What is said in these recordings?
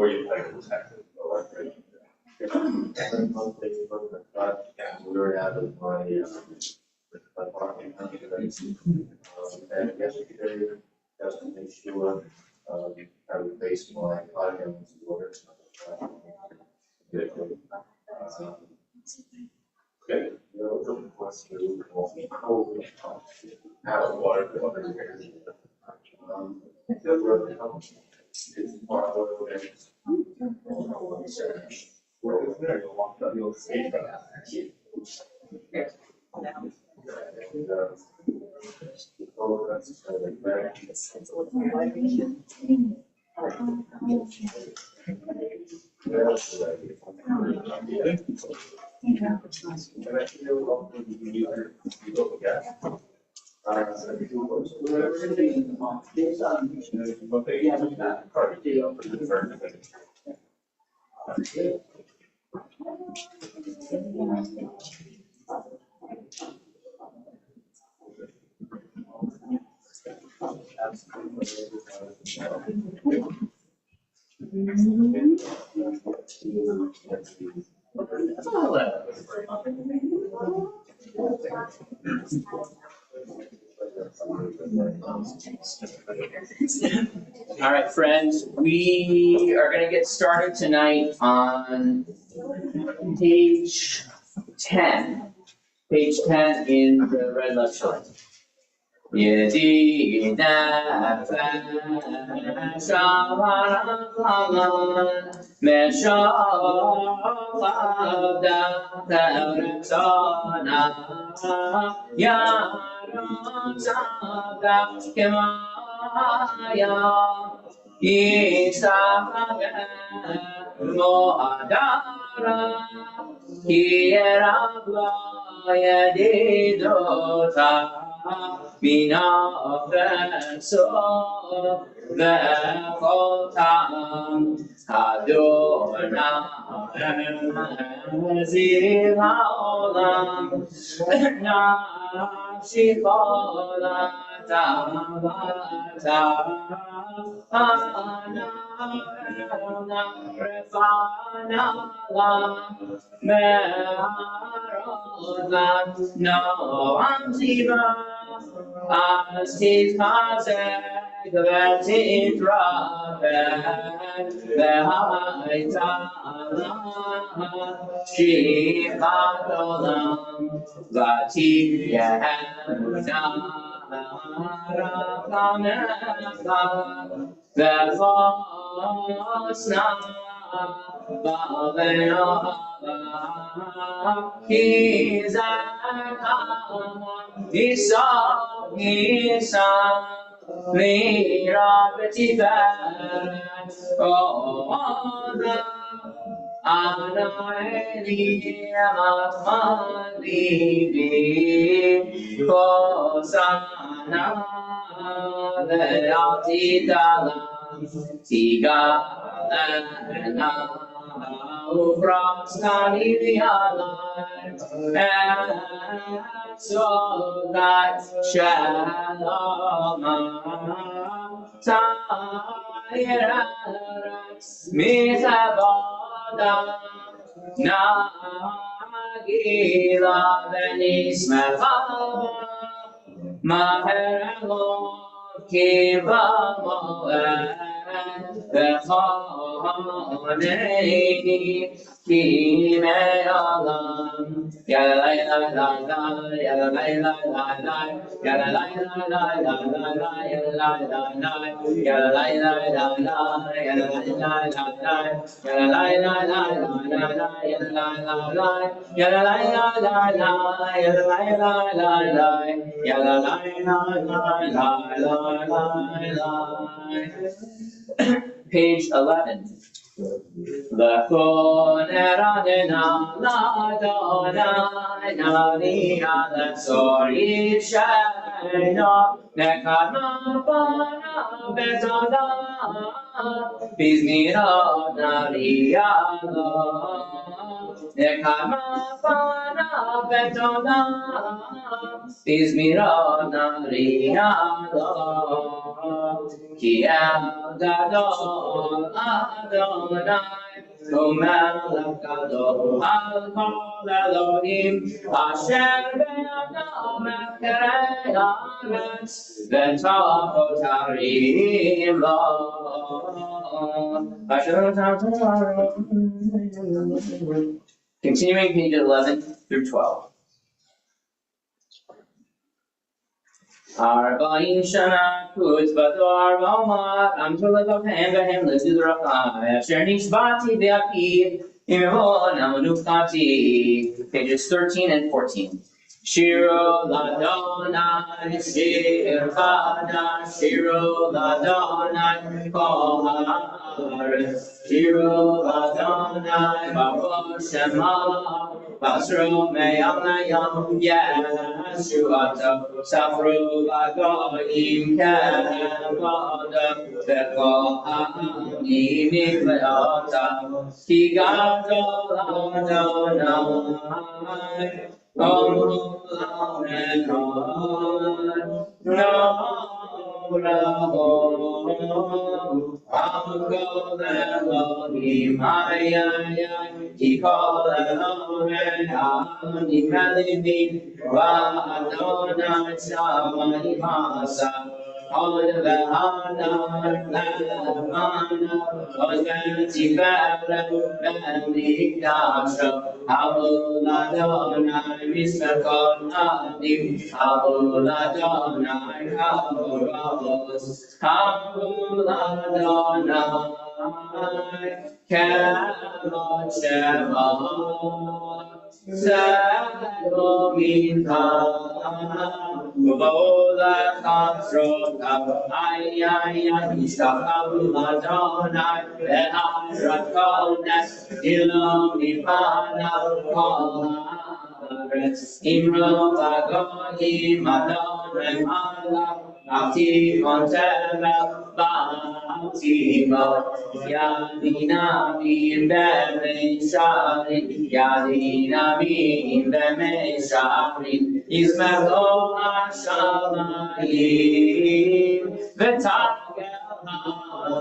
before you pay the taxes. We were having my parking and yesterday, just to make sure I would base my items order. Okay. How water All right, friends, we are going to get started tonight on page 10. Page 10 in the red lecture. Yedina Shavaran Meshavada Tarsana Yaram Sabda Kemaya Isaga Moadara Kierabla Yedidota Mina verso vekotam Adona zivaolam na shivola tavata ana refana meharodan no amziva as his mazek that it raven behaitala shivatolam vatiyemuna rakameva vefosna Isa Mira Betibat Oda Anaeli Amadibi Kosana Veatitalam Tiga Ena so that Shalom Mitavoda Nagila Venismeva Maherelo Kiva Vechonei Kimealam Yala la la la la Yala la la la la Yala la la la la la la Yala la la la Yala la la la la Yala la la la la Yala la la la la la Yala la la la Yala la la la la Yala la la la la Yala la la la la Page 11. Lechon eranena ladonai nariya letzori shayna nekadma bana betona bizmira nariya lo nekadma bana betona bizmira nariya lo Ki El Gadol Adonai, Umelech Gadol Al Kol Elohim, Asher Be'adam Echrei Haaretz, V'Tavo Tarim Lo. Continuing pages 11 through 12. Arba'in shana kutz bador v'omar amtu levahem v'hem l'zidrachai asher nishbati v'api imevon amunukati. Pages 13 and 14. Shiro ladonai shir chadash, shiro ladonai kol haaretz, shiro ladonai baruch shema, basro me'alayam yeshuato, safru lagoyim kevod, v'kol ha'amim mikleotav, ki gadol Adonai. Misakon Adim, Abuladonai, Abuladonai, Kevod Shema, Zelomincha, Vola Chatzroka, Ishak Abuladonai, Ve'azrat Kodesh, Ilomipana, Imro Vagoyim Adonai Malach, Ati Montevel Ba'atimo, Yadinamim B'Meisharim, Yadinamim B'Meisharim, Yizmelo HaShamayim, V'Tagel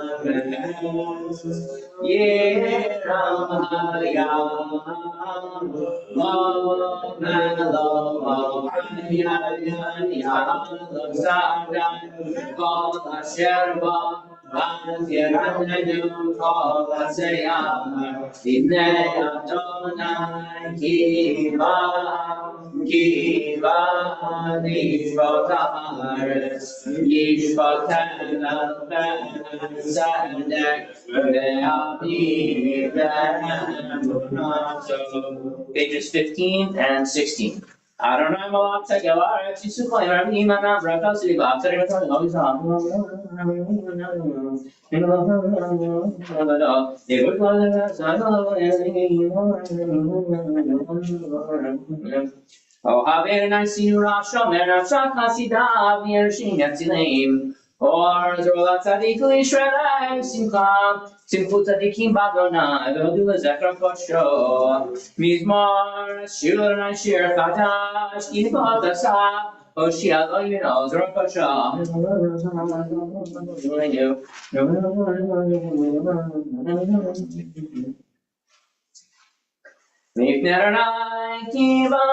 HaRetz, Yeram HaYam, Pages 15 and 16. Adonai Malach Tegelar, Yisukoi, Rabbi Imana, Brakal City Bob, Teregaton, always on. Oh, Haver Nisin Rashomer, Shak Hasidav, Yershin Yatzilim. Or Zola Tzadik Lishrerai Simcha, Simfu Tzadikim Badonai, Ve'odu Lezekra Kosho, Mizmor, Shir Nashir Chadash, Kinot Asa, Oshia Loyino, Zora Kosho. Mifneranai Kiva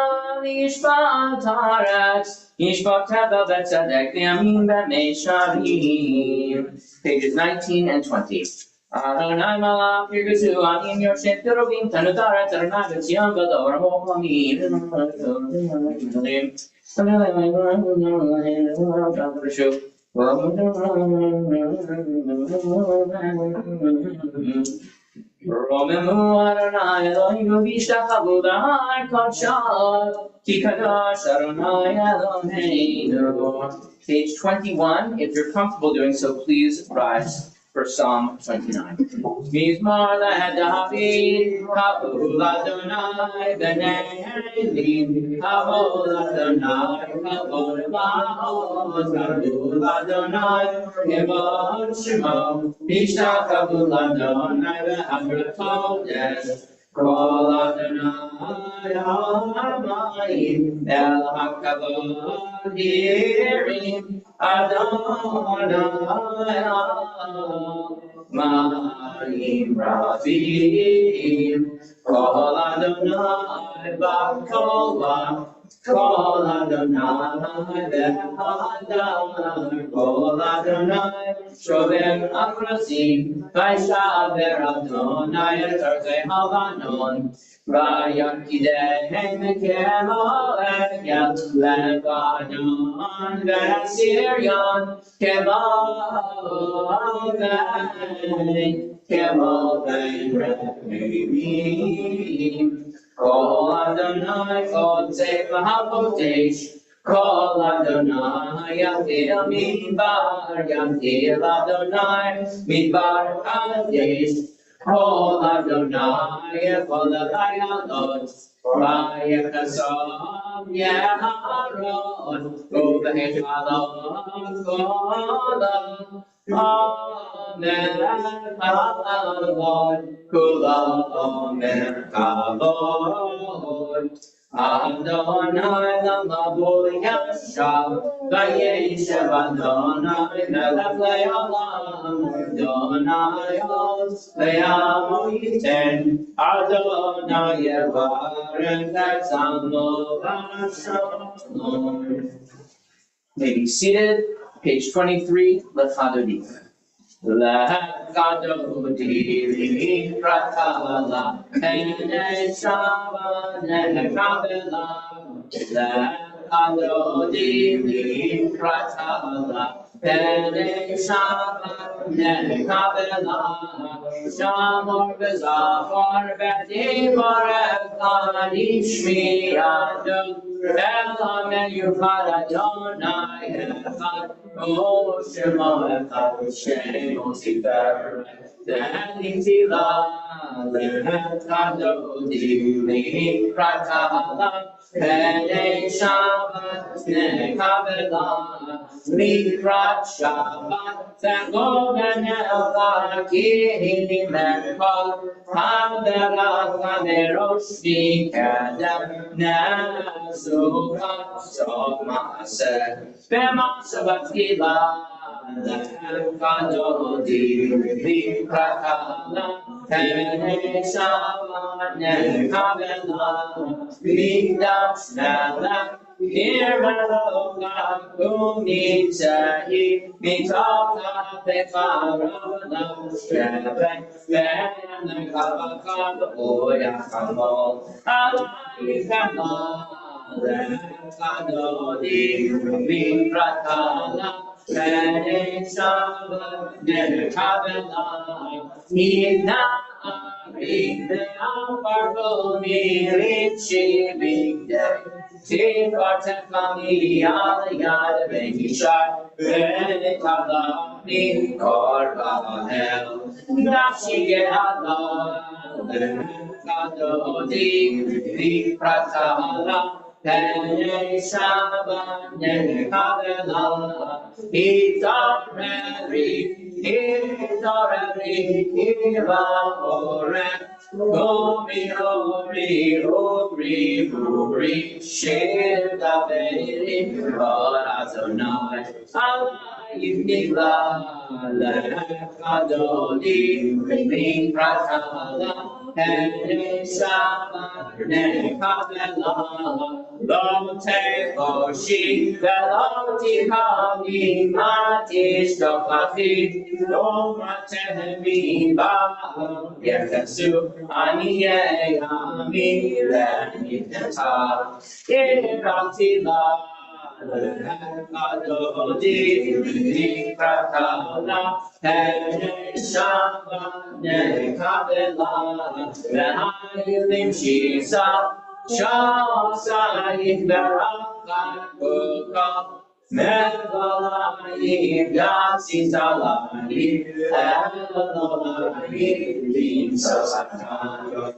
Lishpat Haaretz, Yishpat Teva V'Tzedek V'Yamin B'Meisharim. Pages 19 and 20. Adonai Malach Yirgazu Anim Yorshet Kerubim Tanud Haaretz Adonai V'Tzion Gadol Ramohamim. Romemu Adonai Eloheinu v'ishtachavu b'har kodshah, ki kadosh Adonai Eloheinu. Page 21. If you're comfortable doing so, please rise for Psalm 29. Mizmor leDavid, Havol Adonai b'nei Elim, Havol Adonai, Havol Ba'oz, Havol Adonai, Kevod Shemo, V'ishtachavu Adonai v'har kodesh, Kol Adonai Hamayim El Hakavod Yirim Adonai Hamayim Ravim Kol Adonai B'Kol Kol Adonai B'Hadar Kol Adonai Shovem Akrasim Vaishaver Adonai Etartei Havanon Vayakidehem Kemolet Lebanon Vesirion Kemolet Re'im Kol Adonai Chotzev HaPotesh Kol Adonai Yatil Adonai Midbar Kadesh Kol Adonai Kol Adayalot Vayakasam Yeharon Uvehet Halot Kol Amen Kavod Kula Amen Kavod Adonai Lamabul Yashav Vayeshev Adonai Melech Le'olam Adonai Oz Le'amu Yiten Adonai Yevarech Etzamo V'Shalom. May be seated. Page 23, Lechadodi. Lechadodi Pratala Ene Shava Nekavela Lechadodi Pratala Ene Shava Nekavela Shamor Bezafar Beti Barek Kanishmi Adon Elamen Yufad Adonai Echad O Shema Echad Shem Osifer Deni Tila Lechadodi Pratala Pene Shabbat Nekavela Mikrat Shabbat Tengov Enelvaki Merkol Havera Kameroshni Kadem Nesukat Somase Bemasabat Gila Lechadodi Pratala Pene Shabbat Nekavela Mikdash Nalak Nirvana Kumitahi Mitaka Pekaravana Shebek Vena Kavakam Oya Kamol Alayikama Lekadodi Vipratala Pene Shabbat Nekavela Nina Aride Ambargoni Richi Bigday Tifartekami Aliyad Benishar Benikavani Korbahel Nashige Allah Lekadodi Vipratala Pene Shabbat Nekavela Itareri Iva Orem Gomi Ori Sheda Veri Adonai Alayim Nila Lechadodi Pratala Pene Shabbat Nekavela Lo Techoshi Velo Tikami Matish Tokachi Lo Matehemi Ba'al Yekesu Aniye Ami Leniteta Iratila Adodi Pratala Pene Shabbat Nekavela Ve'ayilim Shisa Shasayim Berakat Kukal Mevalayim Yatzitalayim Elolayim Lim Sasakayim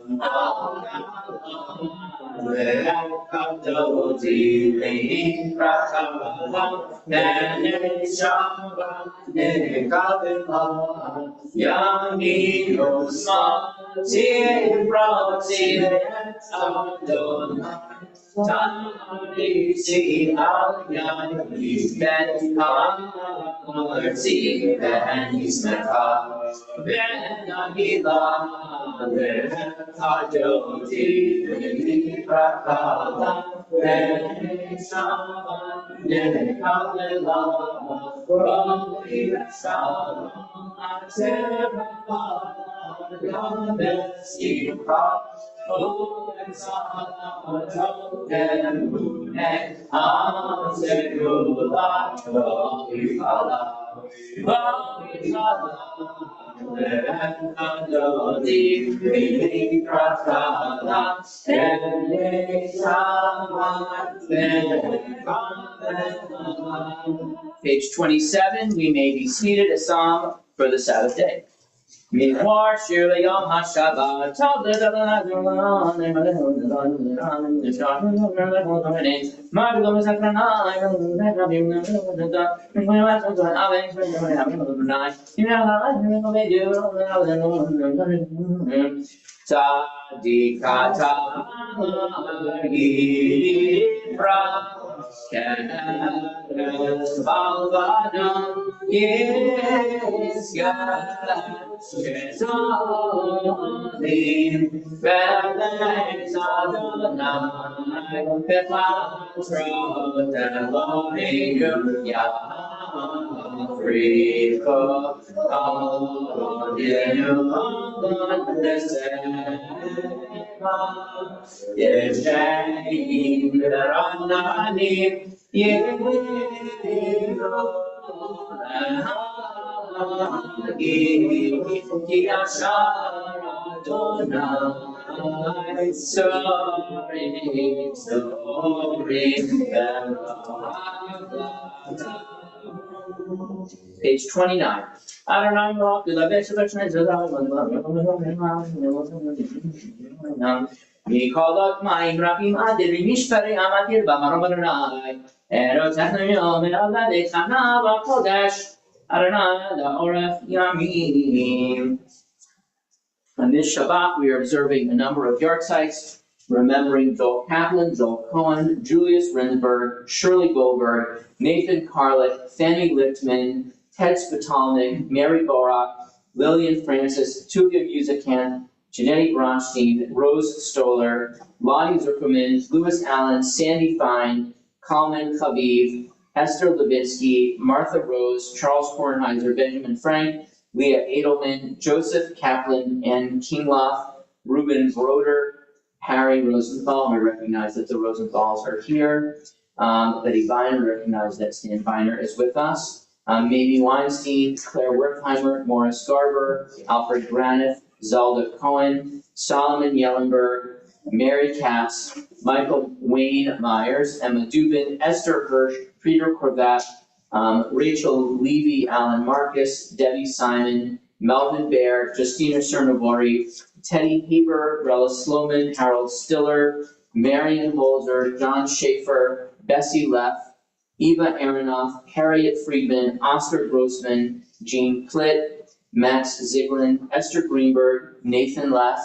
Page 27, we may be seated, a psalm for the Sabbath day. Mizmor shir leyom hashabbat, tov Tzadikata Yibra Keres Balvadam Yisgad Shezolim Veles Adonai Bepatrot Elohim Yafriko Odinu Yeshaim Rananim Page 29. Adonai Rock, the best of Mikolot Maim Rabim Adiri Mishpari Amatir Bamarom Adonai Erotechnium Eladeh Chana Kodesh Adonai Laoref Yamim. On this Shabbat, we are observing a number of yard sites, remembering Joel Kaplan, Joel Cohen, Julius Rendsburg, Shirley Goldberg, Nathan Carlett, Fanny Lichtman, Ted Spitalnik, Mary Borak, Lillian Francis, Tuvia Musicant, Janetti Bronstein, Rose Stoller, Lottie Zuckerman, Lewis Allen, Sandy Fine, Kalman Khaviv, Esther Levitsky, Martha Rose, Charles Kornheiser, Benjamin Frank, Leah Edelman, Joseph Kaplan, Ann Kingloff, Ruben Broder, Harry Rosenthal. We recognize that the Rosenthals are here. Betty Viner, recognize that Stan Viner is with us. Mamie Weinstein, Claire Wertheimer, Morris Garber, Alfred Graniff, Zelda Cohen, Solomon Yellenberg, Mary Katz, Michael Wayne Myers, Emma Dubin, Esther Hirsch, Peter Corvat, Rachel Levy, Alan Marcus, Debbie Simon, Melvin Baer, Justina Cernavori, Teddy Heber, Rella Sloman, Harold Stiller, Marion Holzer, John Schaefer, Bessie Leff, Eva Aronoff, Harriet Friedman, Oscar Grossman, Jean Plitt, Max Ziegler, Esther Greenberg, Nathan Leff.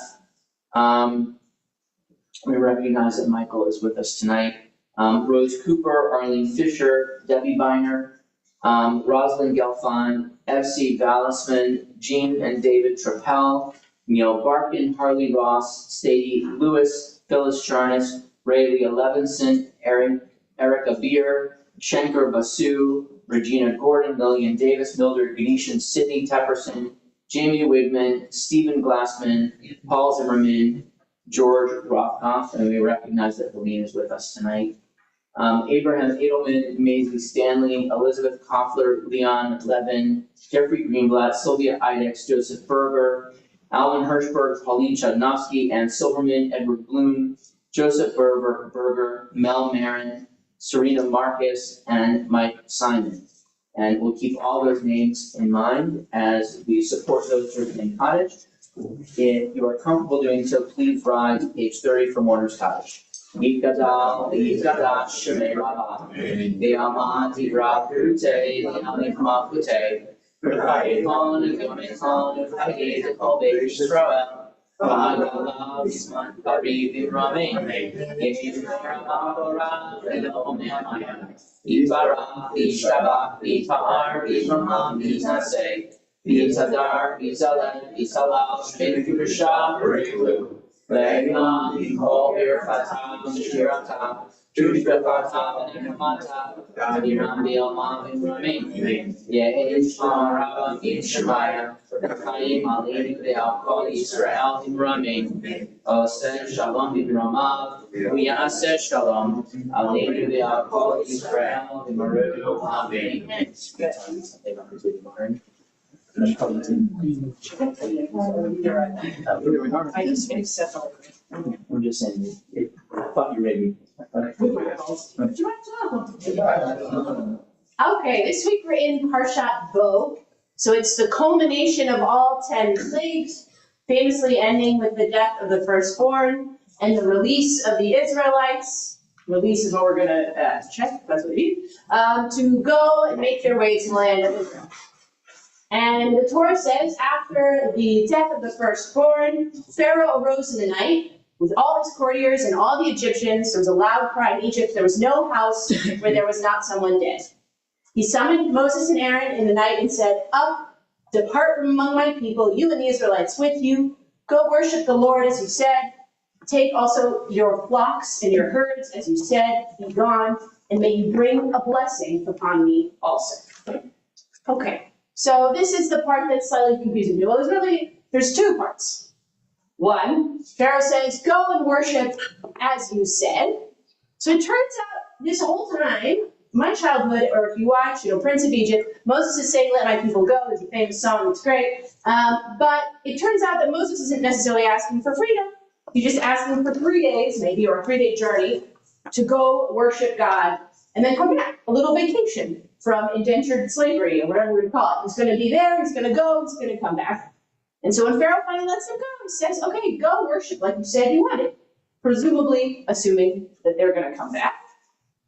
We recognize that Michael is with us tonight. Rose Cooper, Arlene Fisher, Debbie Viner, Rosalind Gelfond, F.C. Vallisman, Jean and David Trappell, Neil Barkin, Harley Ross, Sadie Lewis, Phyllis Charnas, Rayleigh Levinson, Erica Beer, Shanker Basu, Regina Gordon, Lillian Davis, Mildred Ganeshan, Sydney Tepperson, Jamie Wigman, Stephen Glassman, Paul Zimmerman, George Rothkopf, and we recognize that Helene is with us tonight. Abraham Edelman, Maisie Stanley, Elizabeth Koffler, Leon Levin, Jeffrey Greenblatt, Sylvia Idex, Joseph Berger, Alvin Hirschberg, Pauline Chudnovsky, Ann Silverman, Edward Bloom, Joseph Berger, Mel Marin, Serena Marcus, and Mike Simon. And we'll keep all those names in mind as we support those serving in Cottage. If you are comfortable doing so, please rise to page 30 from Warner's Cottage. Ikada, Ikada, Shemera, Diama, Dibra, Pute, Dianikma, Pute, Rayhon, Yonihon, Hagid, Kobe, Israel, Vagala, Bisman, Karibi, Rame, Yeshara, Elohim, Ibara, Ishaba, Itar, Ibrahim, Itase, Itadar, Italan, Italal, Shkirusha, Relu. Legna, Iko, Irfata, Shirata, Jushbata, Nikamata, Gadirambi, Alma, Rami, Yehish, Araba, Ishmaya, Kaim, Ali, the Alcohol, Israel, Rami, Ose, Shalom, Ramav, Uyase, Shalom, Ali, the Alcohol, Israel, Maru, Amen. I just made several. I'm just saying, I thought you ready. Okay, this week we're in Parshat Bo. So it's the culmination of all 10 plagues, famously ending with the death of the firstborn and the release of the Israelites. Release is what we're going to check, that's what we need, to go and make their way to the land of Israel. And the Torah says, after the death of the firstborn, Pharaoh arose in the night with all his courtiers and all the Egyptians. There was a loud cry in Egypt. There was no house where there was not someone dead. He summoned Moses and Aaron in the night and said, "Up, depart from among my people, you and the Israelites with you. Go worship the Lord as you said. Take also your flocks and your herds as you said. Be gone, and may you bring a blessing upon me also." Okay. So this is the part that's slightly confusing me. Well, there's two parts. One, Pharaoh says, go and worship as you said. So it turns out this whole time, my childhood, or if you watch, Prince of Egypt, Moses is saying, let my people go. There's a famous song, it's great. But it turns out that Moses isn't necessarily asking for freedom. He's just asking for 3 days, maybe, or a 3-day journey to go worship God and then come back, a little vacation from indentured slavery, or whatever we call it. He's going to be there, he's going to go, he's going to come back. And so when Pharaoh finally lets them go, he says, okay, go worship like you said you wanted, presumably assuming that they're going to come back.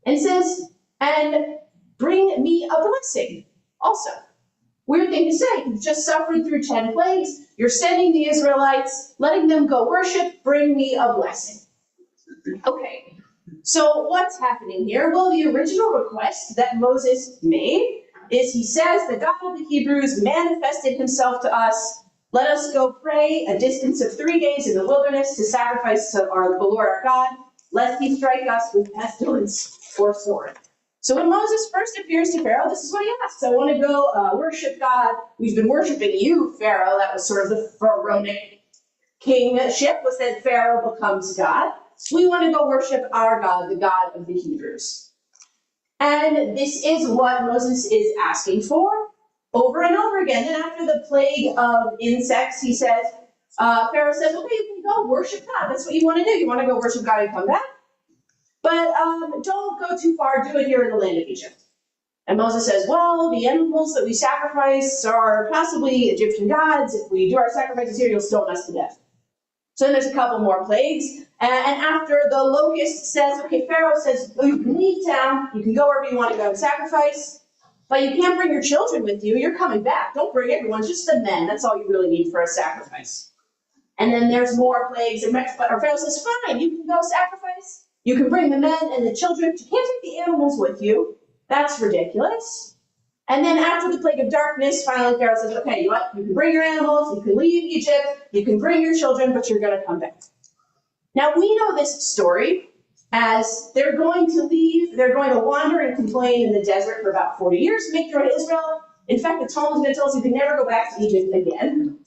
And says, and bring me a blessing also. Weird thing to say, you've just suffered through 10 plagues, you're sending the Israelites, letting them go worship, bring me a blessing. Okay. So what's happening here? Well, the original request that Moses made is he says, the God of the Hebrews manifested himself to us. Let us go pray a distance of 3 days in the wilderness to sacrifice to the Lord our God, lest he strike us with pestilence or sword. So when Moses first appears to Pharaoh, this is what he asks. I want to go worship God. We've been worshiping you, Pharaoh. That was sort of the pharaonic kingship, was that Pharaoh becomes God. We want to go worship our God, the God of the Hebrews. And this is what Moses is asking for over and over again. And after the plague of insects, he says, Pharaoh says, okay, you can go worship God. That's what you want to do. You want to go worship God and come back. But don't go too far. Do it here in the land of Egypt. And Moses says, well, the animals that we sacrifice are possibly Egyptian gods. If we do our sacrifices here, you'll stone us to death. So then there's a couple more plagues. And after the locust says, okay, Pharaoh says, oh, you can leave town. You can go wherever you want to go and sacrifice. But you can't bring your children with you. You're coming back. Don't bring everyone, just the men. That's all you really need for a sacrifice. And then there's more plagues. And Pharaoh says, fine, you can go sacrifice. You can bring the men and the children. You can't take the animals with you. That's ridiculous. And then after the plague of darkness, finally Pharaoh says, okay, you know what? You can bring your animals, you can leave Egypt, you can bring your children, but you're going to come back. Now we know this story as they're going to leave, they're going to wander and complain in the desert for about 40 years to make their way to Israel. In fact, the Talmud is going to tell us you can never go back to Egypt again.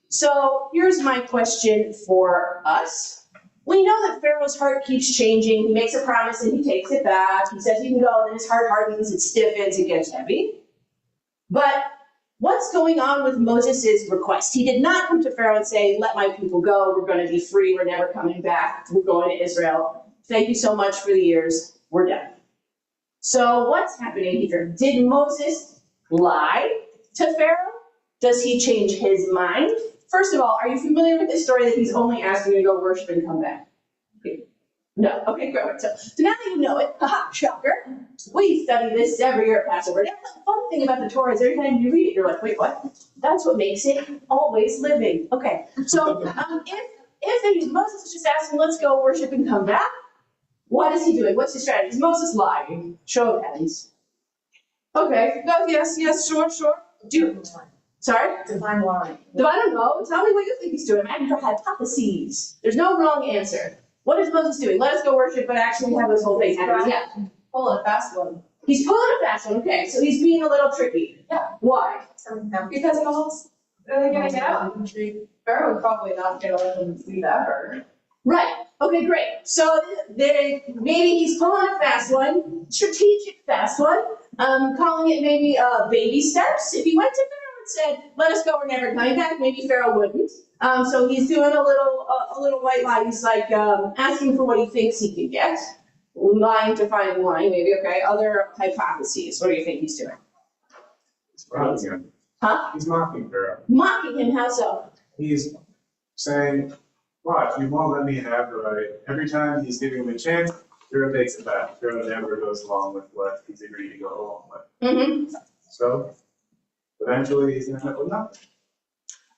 So here's my question for us. We know that Pharaoh's heart keeps changing. He makes a promise and he takes it back. He says he can go, and then his heart hardens, it stiffens, it gets heavy. But what's going on with Moses' request? He did not come to Pharaoh and say, let my people go. We're going to be free. We're never coming back. We're going to Israel. Thank you so much for the years. We're done. So what's happening here? Did Moses lie to Pharaoh? Does he change his mind? First of all, are you familiar with this story that he's only asking you to go worship and come back? No, okay, great. So now that you know it, haha, shocker. We study this every year at Passover. And the fun thing about the Torah is every time you read it, you're like, wait, what? That's what makes it always living. Okay, so if Moses is just asking, let's go worship and come back, what is he doing? What's his strategy? Is Moses lying? Show of hands. Okay, no, yes, sure. Sorry? Define lying. I don't know. Tell me what you think he's doing. I'm for hypotheses. There's no wrong answer. What is Moses doing? Let us go worship, but actually have this whole thing happen. Yeah. Pull a fast one. He's pulling a fast one. Okay, so he's being a little tricky. Yeah. Why? Because it was really gonna get out. Pharaoh would probably not get let them leave ever. Right. Okay, great. So maybe he's pulling a fast one, strategic fast one, calling it maybe baby steps. If he went to Pharaoh and said, let us go, we're never coming back, maybe Pharaoh wouldn't. So he's doing a little white lie. He's like asking for what he thinks he can get. Lying to find lying, maybe. Okay. Other hypotheses. What do you think he's doing? He's mocking him. Huh? He's mocking Pharaoh. Mocking him. How so? He's saying, watch, you won't let me have the right. Every time he's giving him a chance, Pharaoh takes it back. Pharaoh never goes along with what he's agreed to go along with. Mm-hmm. So eventually he's gonna have nothing.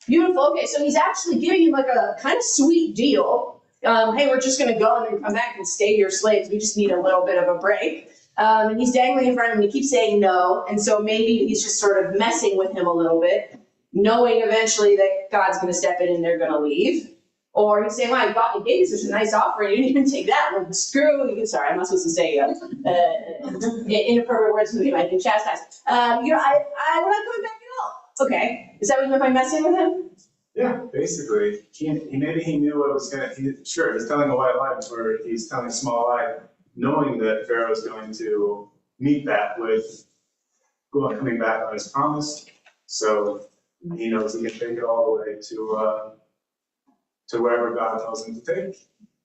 Beautiful. Okay, so he's actually giving him like a kind of sweet deal. Hey, we're just going to go and then come back and stay your slaves. We just need a little bit of a break. And he's dangling in front of him. He keeps saying no. And so maybe he's just sort of messing with him a little bit, knowing eventually that God's going to step in and they're going to leave. Or he's saying, well, God gave you such a nice offer. You didn't even take that. Well, screw you. Sorry, I'm not supposed to say inappropriate words with him. I've been chastised. We're not coming back at all. Okay. Is that what you meant by messing with him? Yeah, basically, maybe he knew what was gonna. Sure, he's telling a white lie, or he's telling a small lie, knowing that Pharaoh's going to meet that with coming back on his promise. So he knows he can take it all the way to wherever God tells him to take.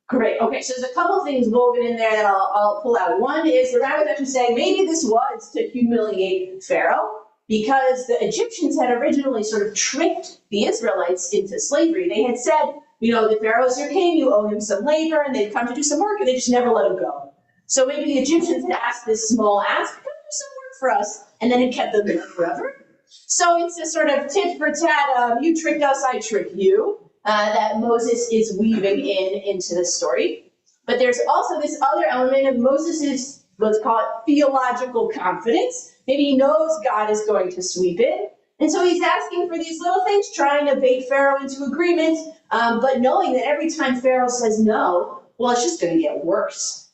Great. Okay, so there's a couple things woven in there that I'll pull out. One is the rabbis actually saying maybe this was to humiliate Pharaoh, because the Egyptians had originally sort of tricked the Israelites into slavery. They had said, the Pharaoh's your king, you owe him some labor, and they'd come to do some work, and they just never let him go. So maybe the Egyptians had asked this small ask, come do some work for us, and then it kept them there forever. So it's a sort of tit for tat, you tricked us, I trick you, that Moses is weaving into the story. But there's also this other element of Moses's, let's call it theological confidence. Maybe he knows God is going to sweep it. And so he's asking for these little things, trying to bait Pharaoh into agreement, but knowing that every time Pharaoh says no, well, it's just going to get worse.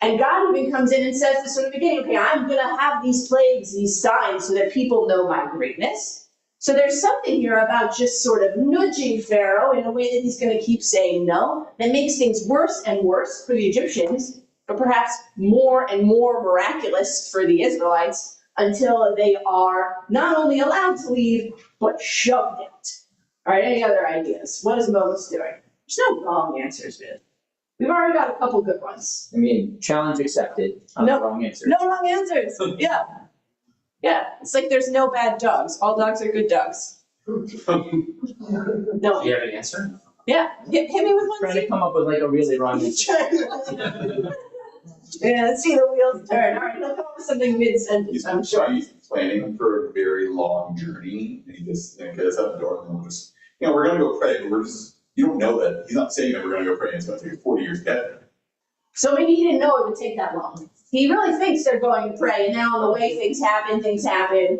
And God even comes in and says this sort of beginning, okay, I'm going to have these plagues, these signs, so that people know my greatness. So there's something here about just sort of nudging Pharaoh in a way that he's going to keep saying no, that makes things worse and worse for the Egyptians, but perhaps more and more miraculous for the Israelites, until they are not only allowed to leave, but shoved out. All right, any other ideas? What is Moses doing? There's no wrong answers, man. We've already got a couple good ones. I mean, challenge accepted. No. Wrong answer. No wrong answers. Yeah. Yeah, it's like there's no bad dogs. All dogs are good dogs. No. Do you have an answer? Yeah, hit me with one. Trying to come up with like a really wrong answer. Yeah, let's see the wheels turn. All right, he'll come up with something mid-sentence, I'm sure. He's planning for a very long journey, and he just get us out the door, and then we'll just, we're gonna go pray, but you don't know that, he's not saying that we're gonna go pray, and it's gonna take 40 years to get there. So maybe he didn't know it would take that long. He really thinks they're going to pray, and now on the way things happen.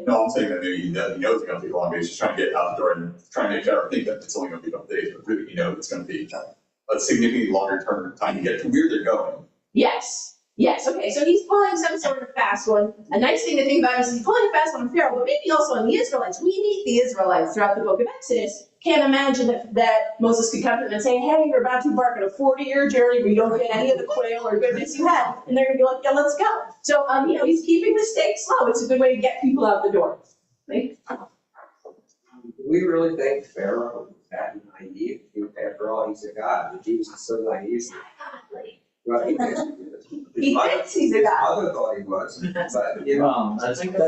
No, I'm saying that maybe he knows it's gonna take long, but he's just trying to get out the door and trying to make sure, think that it's only gonna be a couple days, but really, it's gonna be a significantly longer term time to get to where they're going. Yes, okay, so he's pulling some sort of fast one. A nice thing to think about is he's pulling a fast one on Pharaoh, but maybe also on the Israelites. We meet the Israelites throughout the book of Exodus. Can't imagine that Moses could come to them and say, hey, you're about to embark on a 40-year journey where you don't get any of the quail or goodness you had. And they're gonna be like, yeah, let's go. So, he's keeping the stakes low. It's a good way to get people out the door. Right? Do we really think Pharaoh was that naive? After all, he's a god, but Jesus is so naive. Well, he thinks He thinks he's a god. His mother thought he was, but That's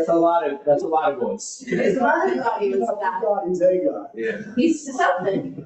a lot of voice. His mother thought he was a god. God, he's a God. yeah. He's something.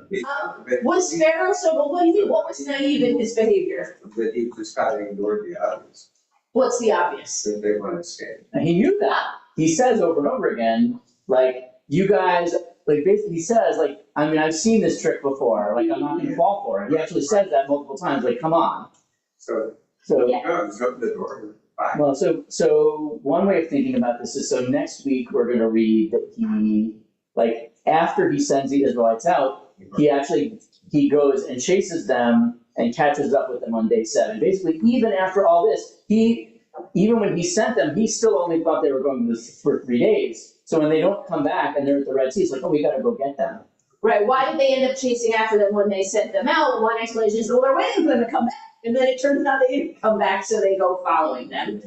Was Pharaoh so, what do you think, what was naive in his behavior? But he just kind of ignored the obvious, What's the obvious? that they want to escape. And he knew that. He says over and over again, like, you guys, like, basically he says, like, I mean, I've seen this trick before, like, I'm not gonna fall for it. He actually says that multiple times, like, come on. So, So, Yeah. no, just open the door, bye. well, so one way of thinking about this is, so next week, we're gonna read that he, like, after he sends the Israelites out, he goes and chases them and catches up with them on day 7. Basically, even after all this, even when he sent them, he still only thought they were going this for 3 days. So when they don't come back and they're at the Red Sea, it's like, oh, we gotta go get them. Right, why did they end up chasing after them when they sent them out? One explanation is, well, they're waiting for them to come back. And then it turns out they didn't come back, so they go following them.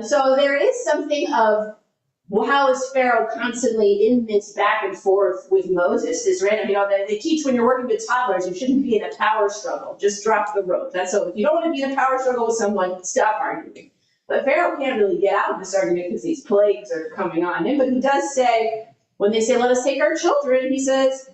So there is something of, well, how is Pharaoh constantly in this back and forth with Moses? This random, they teach when you're working with toddlers, you shouldn't be in a power struggle. Just drop the rope. That's so. If you don't want to be in a power struggle with someone, stop arguing. But Pharaoh can't really get out of this argument because these plagues are coming on him. But he does say, when they say, let us take our children, he says,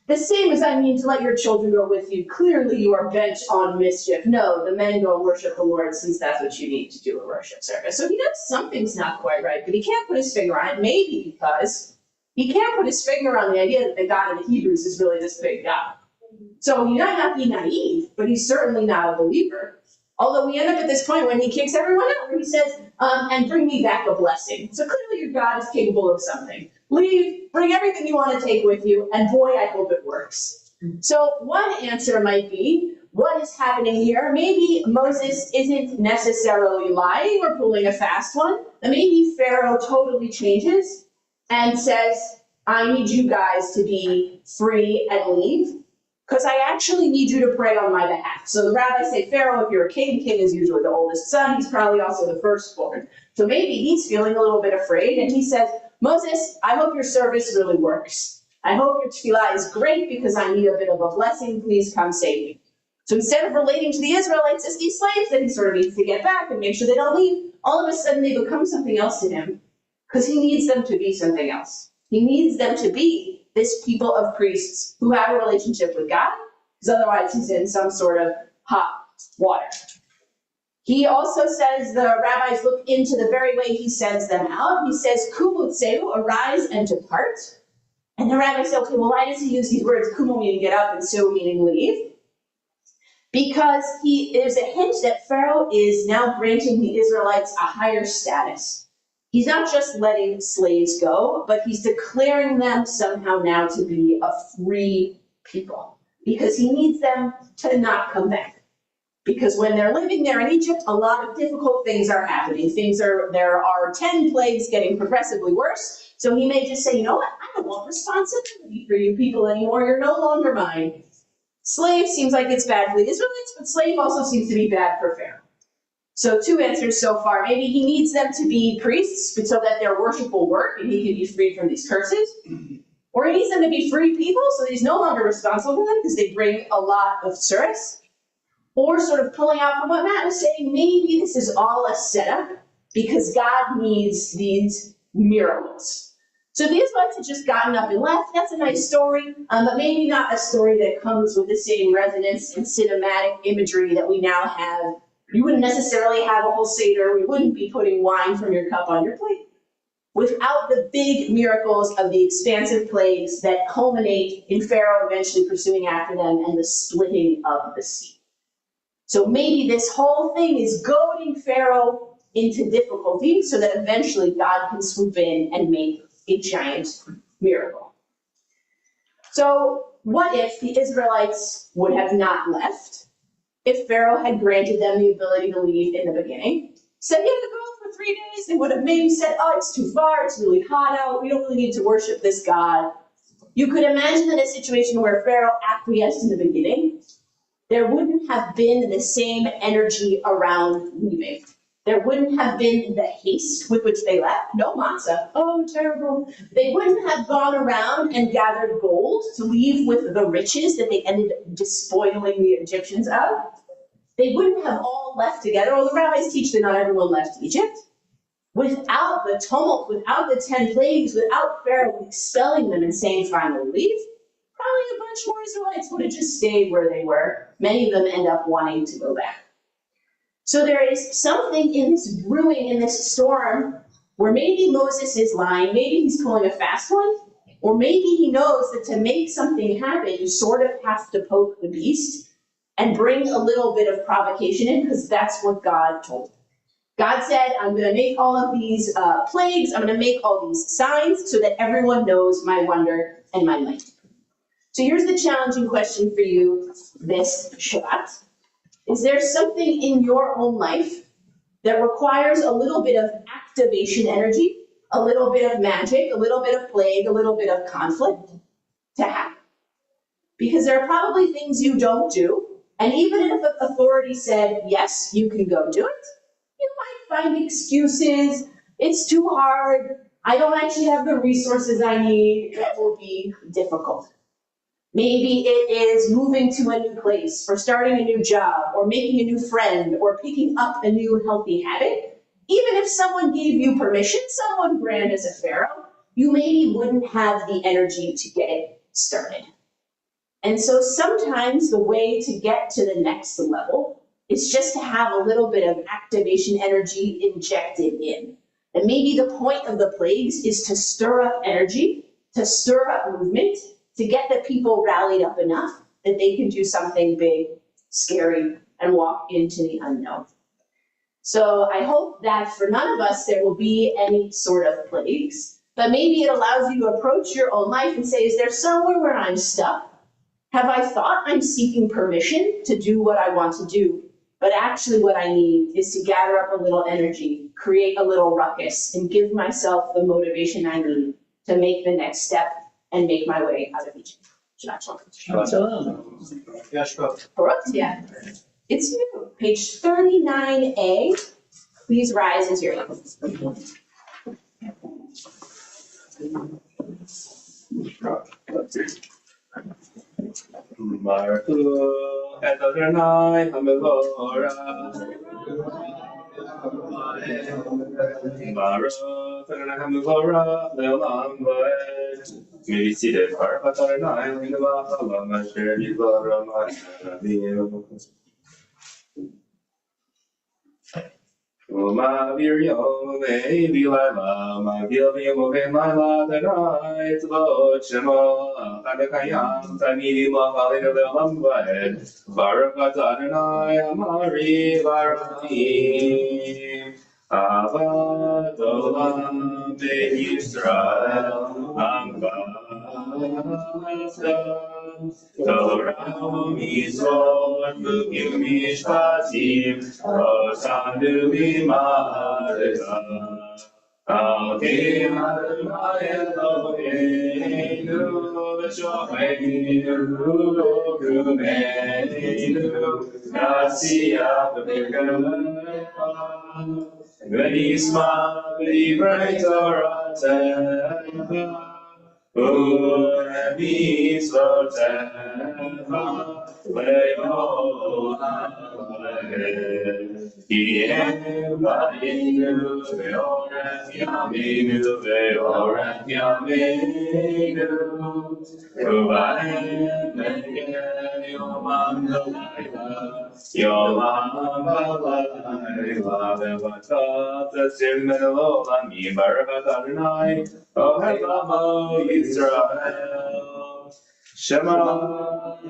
the same as I mean to let your children go with you. Clearly you are bent on mischief. No, the men go worship the Lord, since that's what you need to do a worship service. So he knows something's not quite right, but he can't put his finger on it. Maybe because he can't put his finger on the idea that the God of the Hebrews is really this big God. So he might not be naive, but he's certainly not a believer. Although we end up at this point when he kicks everyone out, where he says, and bring me back a blessing. So clearly your God is capable of something. Leave, bring everything you want to take with you, and boy, I hope it works. So one answer might be, what is happening here? Maybe Moses isn't necessarily lying or pulling a fast one. And maybe Pharaoh totally changes and says, I need you guys to be free and leave, because I actually need you to pray on my behalf. So the rabbis say, Pharaoh, if you're a king is usually the oldest son. He's probably also the firstborn. So maybe he's feeling a little bit afraid, and he says, Moses, I hope your service really works. I hope your tefillah is great because I need a bit of a blessing. Please come save me. So instead of relating to the Israelites as these slaves that he sort of needs to get back and make sure they don't leave, all of a sudden they become something else to him because he needs them to be something else. He needs them to be this people of priests who have a relationship with God, because otherwise he's in some sort of hot water. He also says the rabbis look into the very way he sends them out. He says, Kumu tseu, arise and depart. And the rabbis say, okay, well, why does he use these words, kumu meaning get up and tseu meaning leave? Because there's a hint that Pharaoh is now granting the Israelites a higher status. He's not just letting slaves go, but he's declaring them somehow now to be a free people, because he needs them to not come back. Because when they're living there in Egypt, a lot of difficult things are happening. There are 10 plagues getting progressively worse. So he may just say, you know what, I don't want responsibility for you people anymore. You're no longer mine. Slave seems like it's bad for the Israelites, but slave also seems to be bad for Pharaoh. So 2 answers so far. Maybe he needs them to be priests so that their worship will work and he can be freed from these curses. Or he needs them to be free people so that he's no longer responsible for them because they bring a lot of service. Or sort of pulling out from what Matt was saying, maybe this is all a setup because God needs these miracles. So if the Israelites had just gotten up and left, that's a nice story, but maybe not a story that comes with the same resonance and cinematic imagery that we now have. You wouldn't necessarily have a whole Seder. We wouldn't be putting wine from your cup on your plate without the big miracles of the expansive plagues that culminate in Pharaoh eventually pursuing after them and the splitting of the sea. So maybe this whole thing is goading Pharaoh into difficulty so that eventually God can swoop in and make a giant miracle. So what if the Israelites would have not left? If Pharaoh had granted them the ability to leave in the beginning, said, you have to go for 3 days, they would have maybe said, oh, it's too far, it's really hot out, we don't really need to worship this God. You could imagine in a situation where Pharaoh acquiesced in the beginning, there wouldn't have been the same energy around leaving. There wouldn't have been the haste with which they left. No matzah. Oh, terrible. They wouldn't have gone around and gathered gold to leave with the riches that they ended up despoiling the Egyptians of. They wouldn't have all left together. Well, the rabbis teach that not everyone left Egypt. Without the tumult, without the 10 plagues, without Pharaoh expelling them and saying, finally leave, probably a bunch more Israelites would have just stayed where they were. Many of them end up wanting to go back. So there is something in this brewing, in this storm, where maybe Moses is lying, maybe he's pulling a fast one, or maybe he knows that to make something happen, you sort of have to poke the beast and bring a little bit of provocation in, because that's what God told him. God said, I'm going to make all of these plagues, I'm going to make all these signs so that everyone knows my wonder and my might. So here's the challenging question for you this Shabbat. Is there something in your own life that requires a little bit of activation energy, a little bit of magic, a little bit of plague, a little bit of conflict to happen? Because there are probably things you don't do, and even if authority said, yes, you can go do it, you might find excuses, it's too hard, I don't actually have the resources I need, it will be difficult. Maybe it is moving to a new place, or starting a new job, or making a new friend, or picking up a new healthy habit. Even if someone gave you permission, someone grand as a pharaoh, you maybe wouldn't have the energy to get it started. And so sometimes the way to get to the next level is just to have a little bit of activation energy injected in. And maybe the point of the plagues is to stir up energy, to stir up movement, to get the people rallied up enough that they can do something big, scary, and walk into the unknown. So I hope that for none of us there will be any sort of plagues, but maybe it allows you to approach your own life and say, is there somewhere where I'm stuck? Have I thought I'm seeking permission to do what I want to do, but actually what I need is to gather up a little energy, create a little ruckus, and give myself the motivation I need to make the next step and make my way out of Egypt. Shabbat shalom. Baruch, yeah. It's you. Page 39A. Please rise as you're able. Baruch et Adonai HaMevorach. Baruch Adonai HaMevorach le'olam va'ed. May be seated. Baruch Adonai HaMevorach le'olam asher yivara ma'aseh. Umavir yom ve'vilayla, magil v'yom ve'layla, Adonai tzvot shemo, Echad HaKayam, Tamid L'Chalenu Le'olam Va'ed. Baruch Atah Adonai Amari V'Rachim, Avad Olam Be'Yisrael, Amcha Torah Mitzvot Chukim Mishpatim Osanu B'Madcha Alkim Adonai Eloheinu V'Shocheinu Rumeinu Nasiach V'Kerecha V'Nisma V'Divrei Toratecha U'Mitzvotecha Le'olam Va'ed. Ki em ba'inu ve'orech yameinu ve'orech yameinu U'ba'em neged yomam v'layla yomam v'layla ve'vatat esim me'olamim Baruch Adonai Ohev Amo Yisrael Shema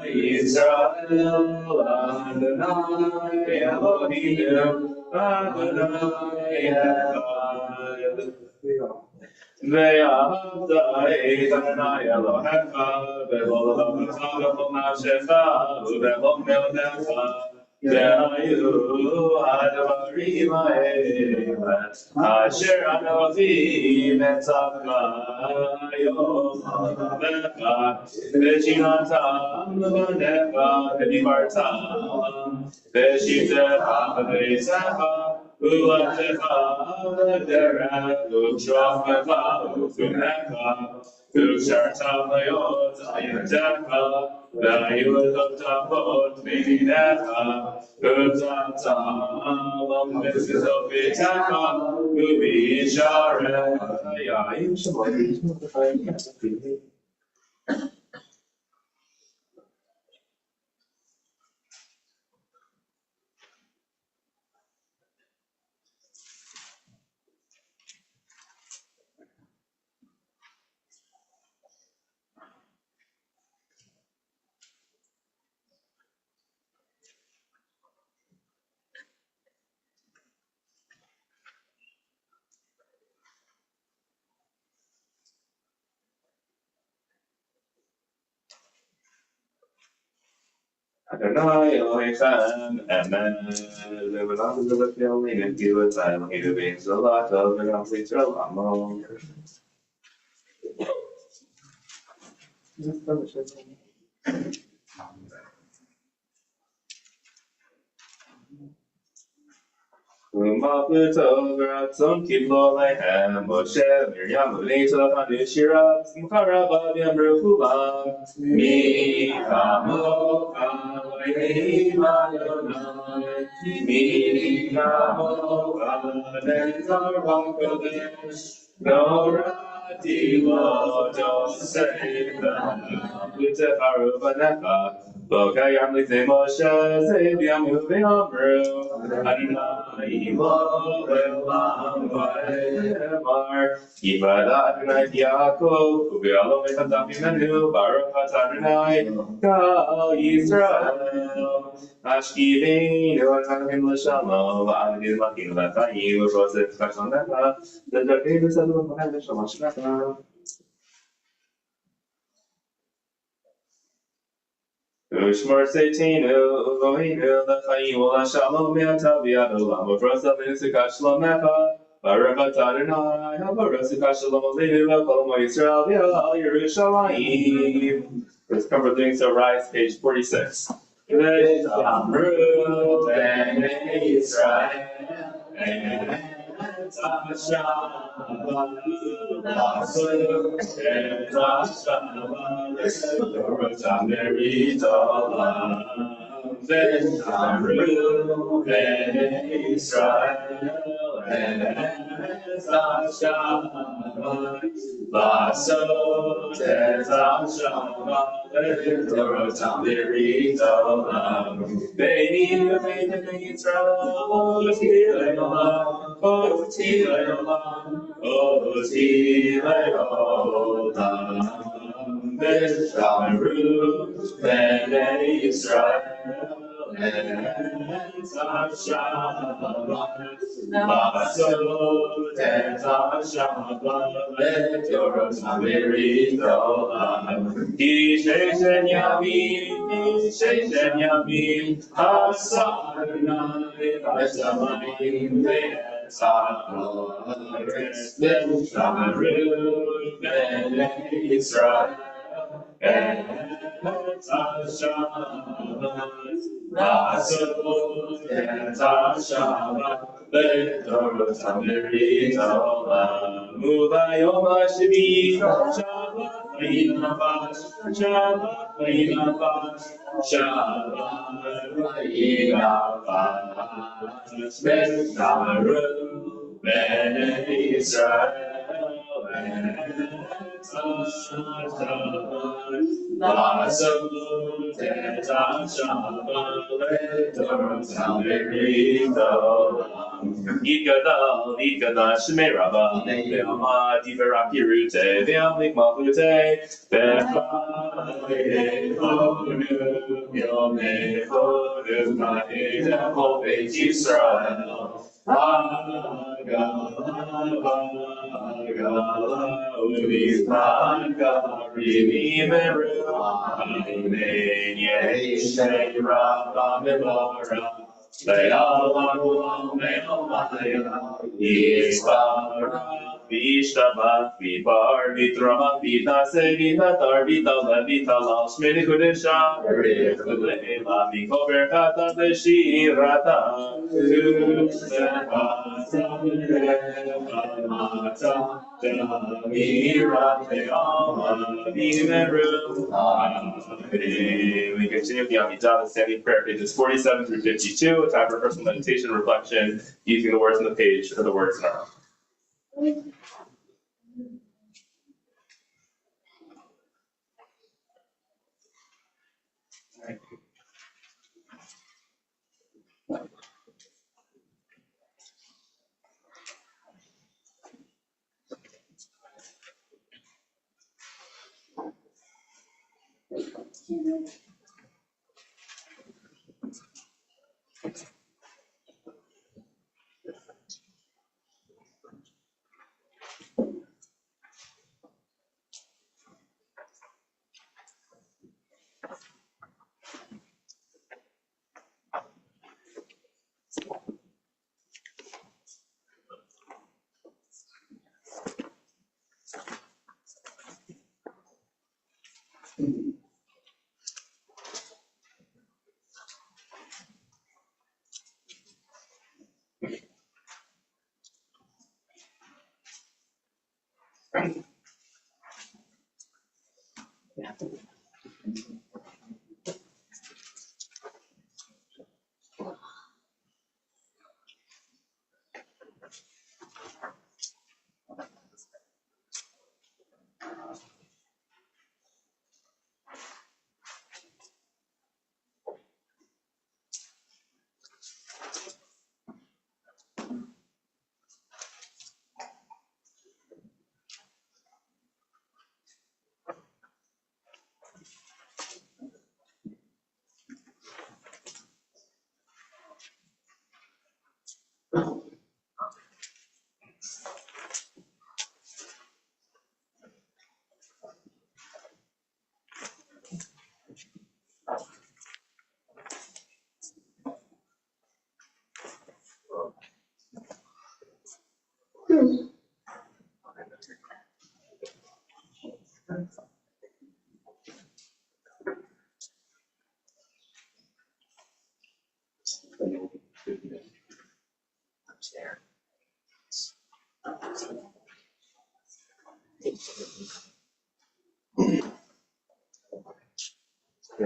Yisrael Adonai Eloheinu Adonai Echad Ve'ahavta et Adonai Elohecha B'chol levavecha v'chol nafshecha u'b'chol me'odecha Ve'hayu advarim ha'ele asher anochi metzavcha yom ha'avecha v'shinatam b'necha v'dibartam v'shivtecha v'beisecha U'latecha v'derech u'shofecha u'funecha u'sharta v'yot ayetecha v'ayut tavot v'yinecha u'tzatam v'mizot v'techa u'b'yisharech. Adonai Elohim, Amen. Live and not live with feeling and give it time. He who means a lot of the complete Ramon. Umaputo Gratson Kidlo Lehem Moshe Miriam Lisa Hanishira Simchara Ruhula Mi Kamo Elohim Adonai Mi Kamo Adonai Kodesh Norati Lo Joseph Pute Paruvanecha Bokayam Lite Moshe Zebiam Uveamru Adonai Imo Lelam Vaemar Yivada Adonai Yaakov Uvealo Mechadav Yimenu Baruch Adonai Kal Yisrael Ashkiveinu Adonai L'Shalom Adonai L'Makim L'Chayim U'Rosef Kashonecha L'David L'Sadu L'Mahem L'Shalom Shnecha Ushmar Seitinu, Elohinu, L'chaim, L'shalom, Me'atav Yad Olam, U'Prosel V'Nisika Shalom Mecha, Baruch Atah Adonai, Ha'Barosika Shalom Aleinu, V'Kol Amo Yisrael, V'Al Yerushalayim. Let's come for doing so, rise, page 46. V'Yamru B'nai Yisrael, Ikada Shmei Rabba Ve'ama Divera Pirute Ve'amlik Malchute Ve'chale Honu Yomei Honu Ma'ed Kol Beit Yisrael Hagala Uvizman Gari Meru Amen Yeshei Rabba Memora Vishtabat, Vibar, Vitrama, Vita, Sevita, Tarvita, Levita, Los Medicudesha, Rivulema, Mikover, Kata, Veshirata, Mata, we continue the Amidah standing prayer, pages 47 through 52, a time for personal meditation and reflection, using the words on the page or the words in our own.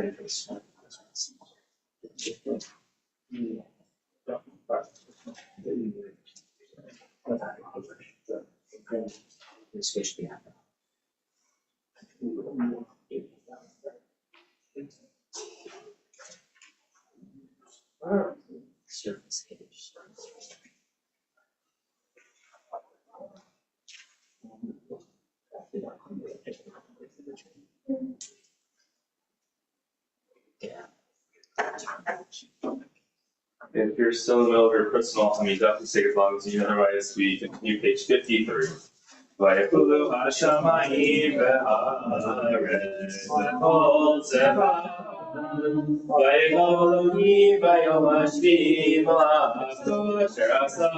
ready for this one. Switch the app. Surface image. If you're still in the middle of your personal, definitely take as long as you need, otherwise we continue page 53. Vayekulu hashamayim v'haaretz v'kol tzeva'am vayekol Elohim vayom hashvi malachto asher asa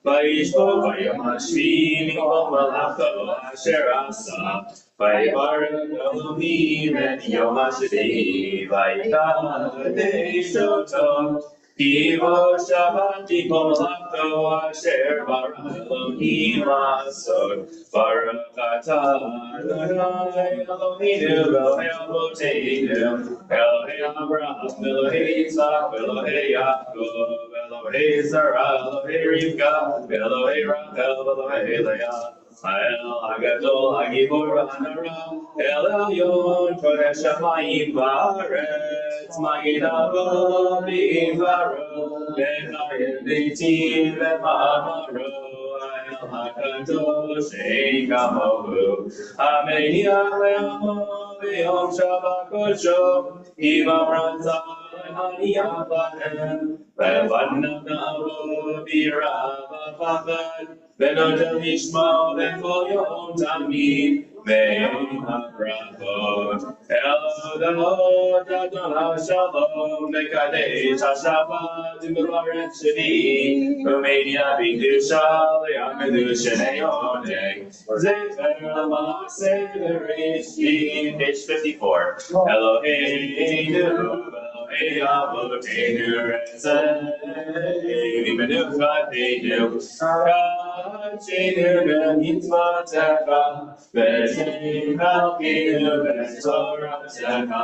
vayishbo vayom hashvi mikol malachto asher asa vayibarek Elohim et yom hashvi vayikadesh oto Kivo Shabbat Kol Malachto Asher Bara Elohim Asod Baruch Atah Adonai Eloheinu Elohei Avotenu Elohei Abraham Elohei Yitzchak Elohei Yaakov Elohei Sarah Elohei Rivka Elohei Rachel Elohei Leah El Hagadol Hagibor Hanara El Elyon Kodesh Hamayim V'Haaretz Magid Avo B'Ivaro V'Chayim B'Tiv V'Mamaro El Hakadosh Ein Kamohu Hameniach Le'amo V'Yom Shabbat Kodsho Imam Ratzah Haniyach Lahem V'Vadnav Na'avo B'Yirah V'Pachad V'Nodel Nishma V'Kol Yom Tamid Ve'Yom HaBrachot El Adonai Shalom Mekadesh HaShabbat U'Mevaret Sheni U'Media B'Kedusha Le'Amedu Shenei Oneg Zefer L'Maaseh Bereshit page 54 Eloheinu Elohei Avotenu Retzei V'Menuchateinu Kachenu B'Mitzvotecha V'Shem Chalkeinu B'Toratecha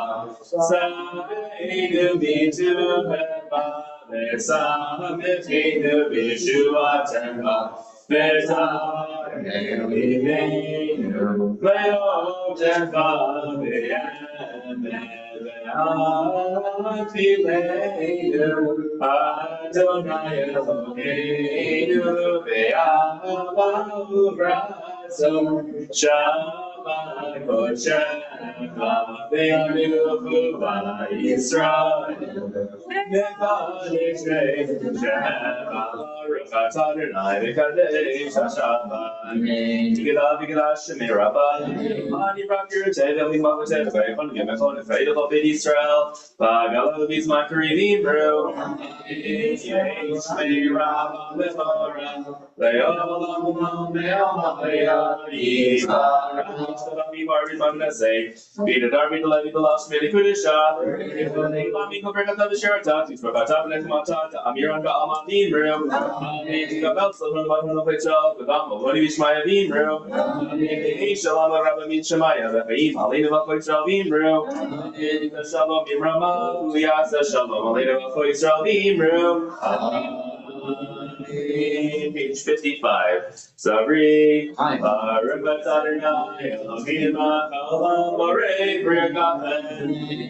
Sameinu B'Tuvecha V'Sameteinu B'Yeshuatecha V'Tarenu Limeinu V'Yotecha V'Yemen V'Afileinu Adonai Eloheinu V'Yahvah U'Bratzon Shammai Kodshecha V'Yanuchu V'Yisrael V'Kadesh V'Shem Baruch Atah Adonai V'Kadesh HaShabbat V'Gila V'Gila Shemei Rabbanim Ani Rakir Tevel V'Mavoteh V'Yechon V'Yemechon V'Yedel B'Beit Yisrael V'Gala V'Bizma Karivim Bro Shemei Rabba V'Torah V'Yolam V'Yom Ha'Yim Shabbat V'Barvit V'Mnaseh V'Dadar V'Dalevi V'Lash V'Likudisha V'Lami Kovrechata V'Sherata V'Tzvakata V'Nechmata Amiran V'Aman V'Imru Amin V'Gabel Tzavon V'Avon V'Chal V'Gam V'Voni V'Shmaya V'Imru Amin Shalom V'Rabba Min Shemaya V'Chaim Aleinu V'Chol V'Imru Amin V'Shalom V'Rama V'Yasa Shalom Aleinu V'Chol V'Imru Page 55. Sabri, Baruch Adonai Eloheinu Melech Haolam Borei Brigachen.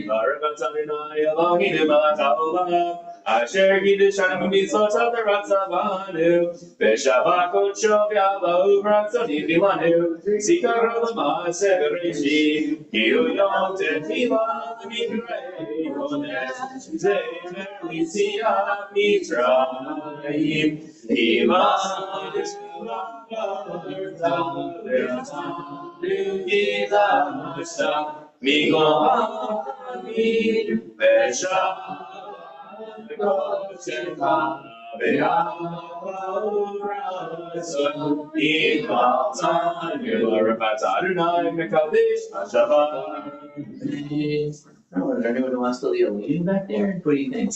Baruch Adonai Eloheinu Melech Haolam Asher Kiddushan B'Mitzvotav V'Ratzavanu V'Shabbat Kodsho V'Yahvah U'Bratzon Yifilanu Zikaro L'Maaseh Bereshit Ki Hu Yom Tefillah L'Mikrei Kodesh Zemer L'Yetziat Mitzrayim Imanu V'Avarta V'Atanu Kidashta Mikol Ha'amim V'Shabbat Kodshecha V'Yahvah U'Bratzon Yifilanu Baruch Atah Adonai Mekadesh HaShabbat. Is there anyone who wants to lead a meeting back there? What do you think?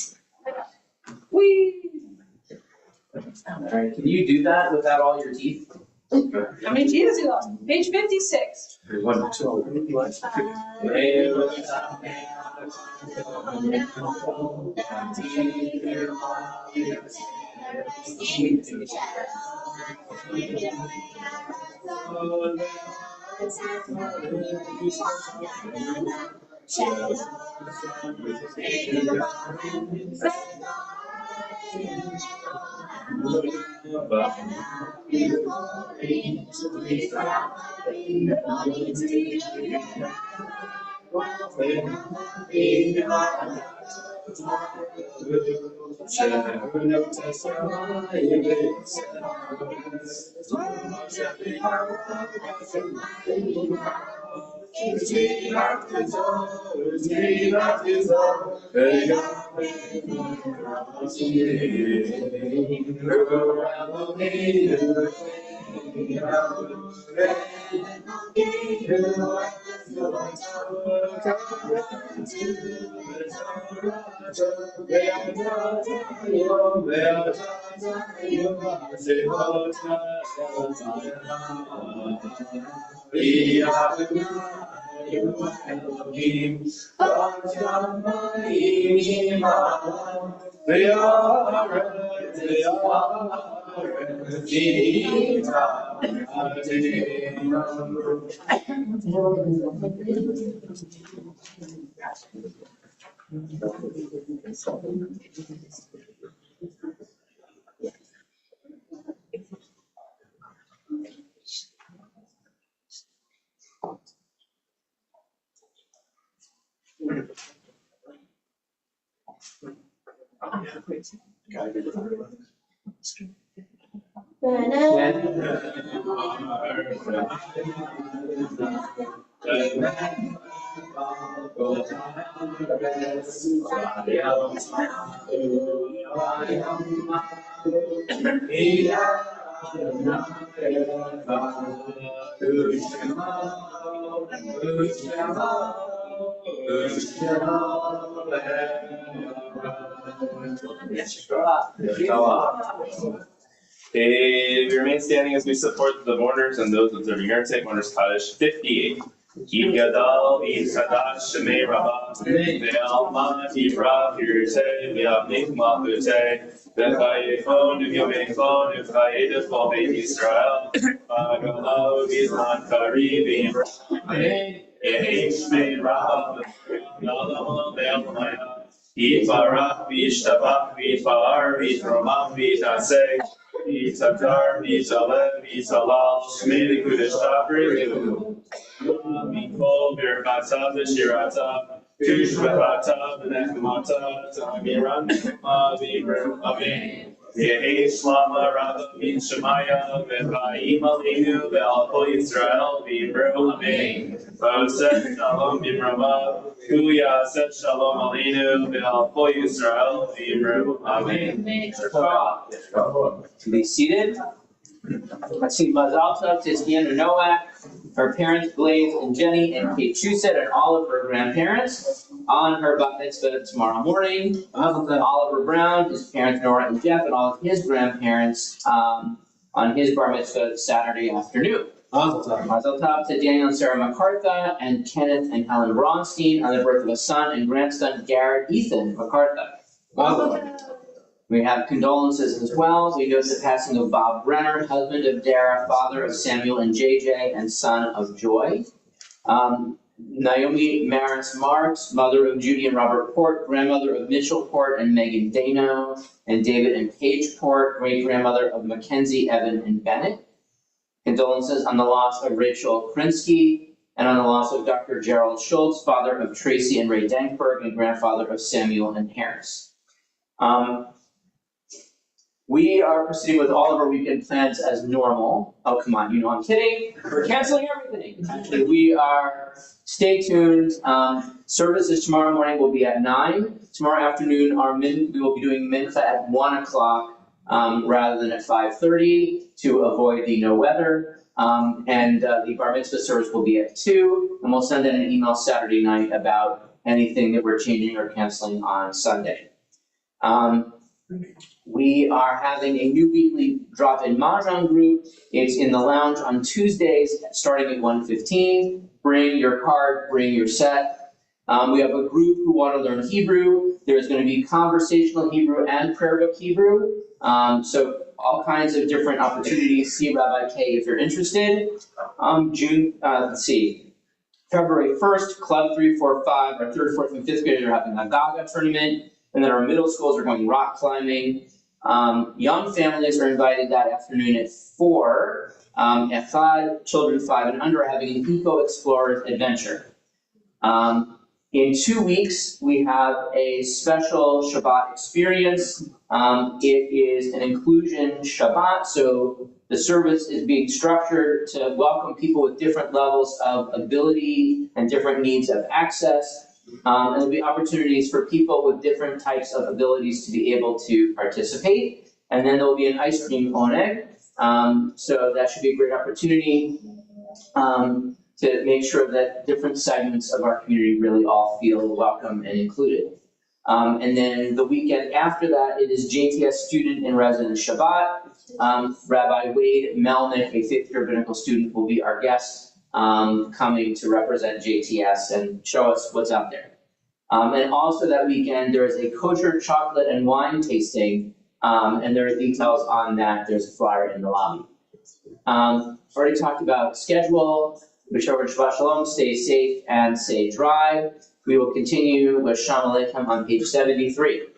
All right, can you do that without all your teeth? How many G's he lost? Page 56. We remain standing as we support the mourners and those observing Yahrzeit. Mourners Kaddish 58. Ki gadol v'chadash shemei rabbah ve'alma tivra pirtei ve'avnik malchutei v'chayechon v'yomechon v'chayedef kol beit Yisrael v'agalav v'zman kariv v'yimrei yehi shmei rabbah ve'alam ve'almaya Yivarach v'yishtabach v'yifar v'yitromam v'yitaseh Yitzhakar, Yitzhalem, Yitzhalal, Shmei Kudesh Tabriku, Mikol, Birchata, V'shirata, Tush V'chata, V'nechmata, Tamiran, V'ibrim, Amen. Yehi Shlama, Rabba, Shemaya, V'chayim Aleinu, V'al Kol Yisrael, V'ibrim, Amen. V'oseh Shalom B'imrama, Hu Yaseh Shalom Aleinu, V'al Kol Yisrael, V'ibrim, Amen. To be seated. Let's see, Mazal Tov to Deanna Nowak, her parents Blaze and Jenny, and Kate Chusett, and all of her grandparents on her bat mitzvah tomorrow morning. Oliver Brown, his parents Nora and Jeff, and all of his grandparents on his bar mitzvah Saturday afternoon. Mazel tov to Daniel and Sarah MacArthur and Kenneth and Helen Bronstein on the birth of a son and grandson Garrett Ethan MacArthur. We have condolences as well. We note the passing of Bob Brenner, husband of Dara, father of Samuel and JJ, and son of Joy. Naomi Maris Marks, mother of Judy and Robert Port, grandmother of Mitchell Port and Megan Dano, and David and Paige Port, great-grandmother of Mackenzie, Evan, and Bennett. Condolences on the loss of Rachel Krinsky, and on the loss of Dr. Gerald Schultz, father of Tracy and Ray Dankberg, and grandfather of Samuel and Harris. We are proceeding with all of our weekend plans as normal. Oh, come on, you know I'm kidding. We're canceling everything. Actually, we are, stay tuned. Services tomorrow morning will be at 9. Tomorrow afternoon, we will be doing mincha at 1 o'clock rather than at 5:30 to avoid the no weather. And the bar mitzvah service will be at 2. And we'll send in an email Saturday night about anything that we're changing or canceling on Sunday. We are having a new weekly drop-in Mahjong group. It's in the lounge on Tuesdays, starting at 1:15. Bring your card, bring your set. We have a group who want to learn Hebrew. There's going to be conversational Hebrew and prayer book Hebrew. So all kinds of different opportunities. See Rabbi K if you're interested. February 1st, Club 3, 4, 5, our 3rd, 4th, and 5th graders are having a Gaga tournament. And then our middle schools are going rock climbing. Young families are invited that afternoon at 4. At 5, children 5 and under are having an Eco Explorers adventure. In 2 weeks, we have a special Shabbat experience. It is an inclusion Shabbat, so the service is being structured to welcome people with different levels of ability and different needs of access. And there'll be opportunities for people with different types of abilities to be able to participate. And then there'll be an ice cream oneg. So that should be a great opportunity to make sure that different segments of our community really all feel welcome and included. And then the weekend after that, it is JTS Student in Residence Shabbat. Rabbi Wade Melnick, a 5th year rabbinical student, will be our guest, coming to represent JTS and show us what's out there. And also that weekend, there is a kosher chocolate and wine tasting, and there are details on that. There's a flyer in the lobby. Already talked about schedule. Wish everyone Shabbat Shalom, stay safe and stay dry. We will continue with Shalom Aleichem on page 73.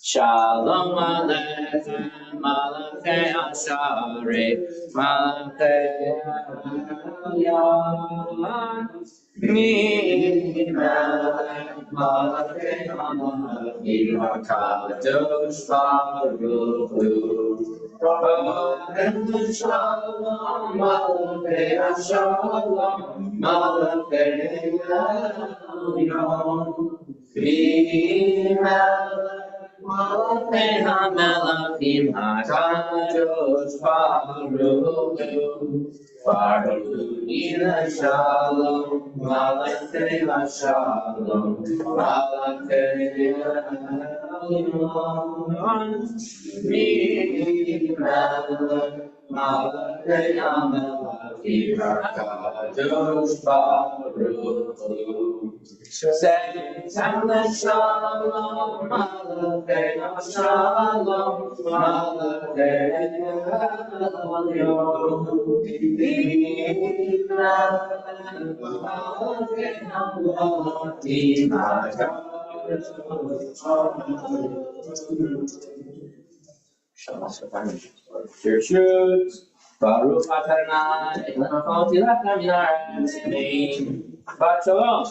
Shalom Aleichem, Malachei Asharei, Malachei Elyon, Mimelech Malachei Hamelachim HaKadosh Baruch Hu. Shalom Malachei Shalom Malachei Elyon, Mimelech Malachei Hamelachim HaKadosh Baruch Hu. Baruch Hu Shalom Malachei Shalom Malachei Elyon, Mimelech Malachei Hamelachim HaKadosh Baruch Hu. Say, Shalom Malachei Shalom Malachei Elyon, Mimelech Malachei Hamelachim HaKadosh Baruch Hu. Baruch Adonai, Elohim Melech Haolam, Amen. Shabbat Shalom.